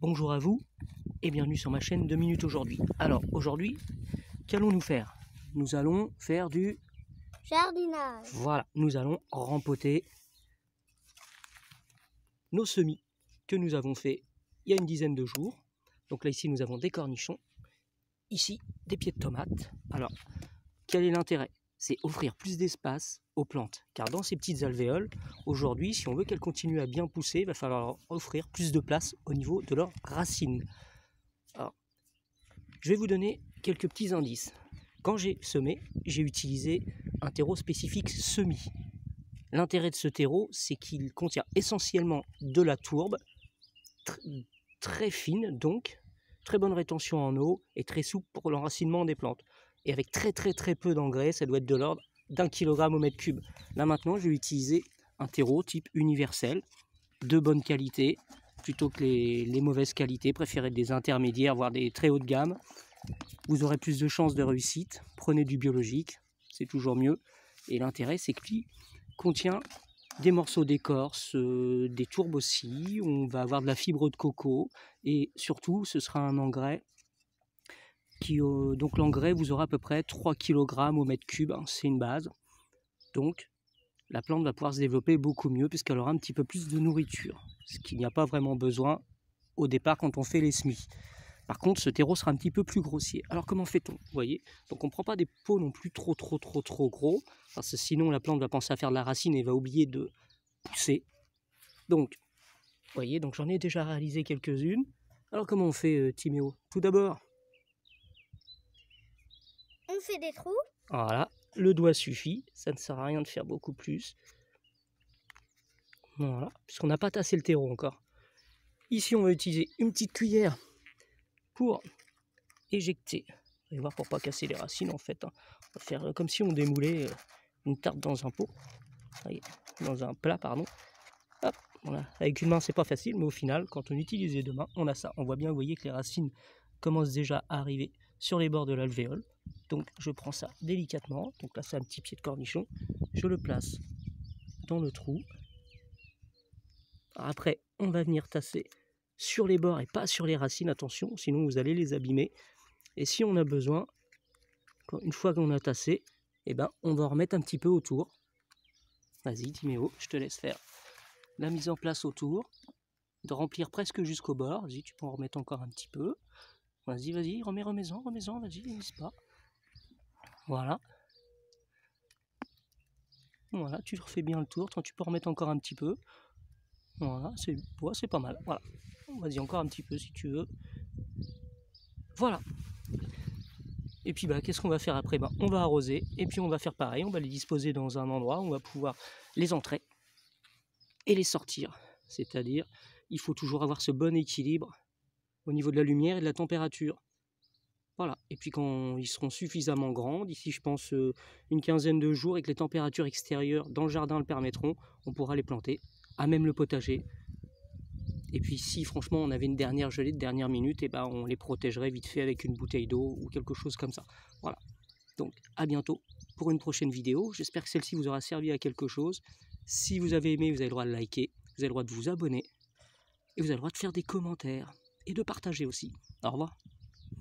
Bonjour à vous et bienvenue sur ma chaîne 2 minutes aujourd'hui. Alors aujourd'hui, qu'allons-nous faire? Nous allons faire du jardinage. Voilà, nous allons rempoter nos semis que nous avons fait il y a une dizaine de jours. Donc là ici nous avons des cornichons, ici des pieds de tomates. Alors quel est l'intérêt? C'est offrir plus d'espace aux plantes. Car dans ces petites alvéoles, aujourd'hui, si on veut qu'elles continuent à bien pousser, il va falloir offrir plus de place au niveau de leurs racines. Alors, je vais vous donner quelques petits indices. Quand j'ai semé, j'ai utilisé un terreau spécifique semis. L'intérêt de ce terreau, c'est qu'il contient essentiellement de la tourbe, très fine donc, très bonne rétention en eau et très souple pour l'enracinement des plantes. Et avec très peu d'engrais, ça doit être de l'ordre d'1 kg au mètre cube. Là maintenant, je vais utiliser un terreau type universel, de bonne qualité, plutôt que les mauvaises qualités, préférez des intermédiaires, voire des très haut de gamme. Vous aurez plus de chances de réussite. Prenez du biologique, c'est toujours mieux. Et l'intérêt, c'est qu'il contient des morceaux d'écorce, des tourbes aussi, on va avoir de la fibre de coco, et surtout, ce sera un engrais donc l'engrais vous aura à peu près 3 kg au mètre cube, hein, c'est une base. Donc la plante va pouvoir se développer beaucoup mieux puisqu'elle aura un petit peu plus de nourriture, ce qu'il n'y a pas vraiment besoin au départ quand on fait les semis. Par contre, ce terreau sera un petit peu plus grossier. Alors comment fait-on? Vous voyez, donc on ne prend pas des pots non plus trop gros, parce que sinon la plante va penser à faire de la racine et va oublier de pousser. Donc, vous voyez, donc j'en ai déjà réalisé quelques-unes. Alors comment on fait, Timéo? Tout d'abord, On fait des trous. Voilà, le doigt suffit, ça ne sert à rien de faire beaucoup plus. Voilà, puisqu'on n'a pas tassé le terreau encore. Ici, on va utiliser une petite cuillère pour éjecter. Vous allez voir, pour pas casser les racines en fait. On va faire comme si on démoulait une tarte dans un pot. Dans un plat, pardon. Hop, voilà. Avec une main, c'est pas facile, mais au final, quand on utilise les deux mains, on a ça. On voit bien, vous voyez, que les racines commencent déjà à arriver sur les bords de l'alvéole. Donc je prends ça délicatement, donc là c'est un petit pied de cornichon, je le place dans le trou. Alors après on va venir tasser sur les bords et pas sur les racines, attention, sinon vous allez les abîmer. Et si on a besoin, une fois qu'on a tassé, eh ben, on va en remettre un petit peu autour. Vas-y Timéo, je te laisse faire la mise en place autour, de remplir presque jusqu'au bord. Vas-y, tu peux en remettre encore un petit peu. Vas-y, remets-en, vas-y, n'hésite pas. Voilà. Voilà, tu refais bien le tour, tu peux remettre encore un petit peu. Voilà, c'est pas mal. Voilà. Vas-y, encore un petit peu si tu veux. Voilà. Et puis qu'est-ce qu'on va faire après? On va arroser et puis on va faire pareil, on va les disposer dans un endroit où on va pouvoir les entrer et les sortir. C'est-à-dire, il faut toujours avoir ce bon équilibre au niveau de la lumière et de la température. Voilà, et puis quand ils seront suffisamment grands, d'ici je pense une quinzaine de jours et que les températures extérieures dans le jardin le permettront, on pourra les planter, à même le potager. Et puis si franchement on avait une dernière gelée de dernière minute, et on les protégerait vite fait avec une bouteille d'eau ou quelque chose comme ça. Voilà, donc à bientôt pour une prochaine vidéo, j'espère que celle-ci vous aura servi à quelque chose. Si vous avez aimé, vous avez le droit de liker, vous avez le droit de vous abonner, et vous avez le droit de faire des commentaires, et de partager aussi. Au revoir.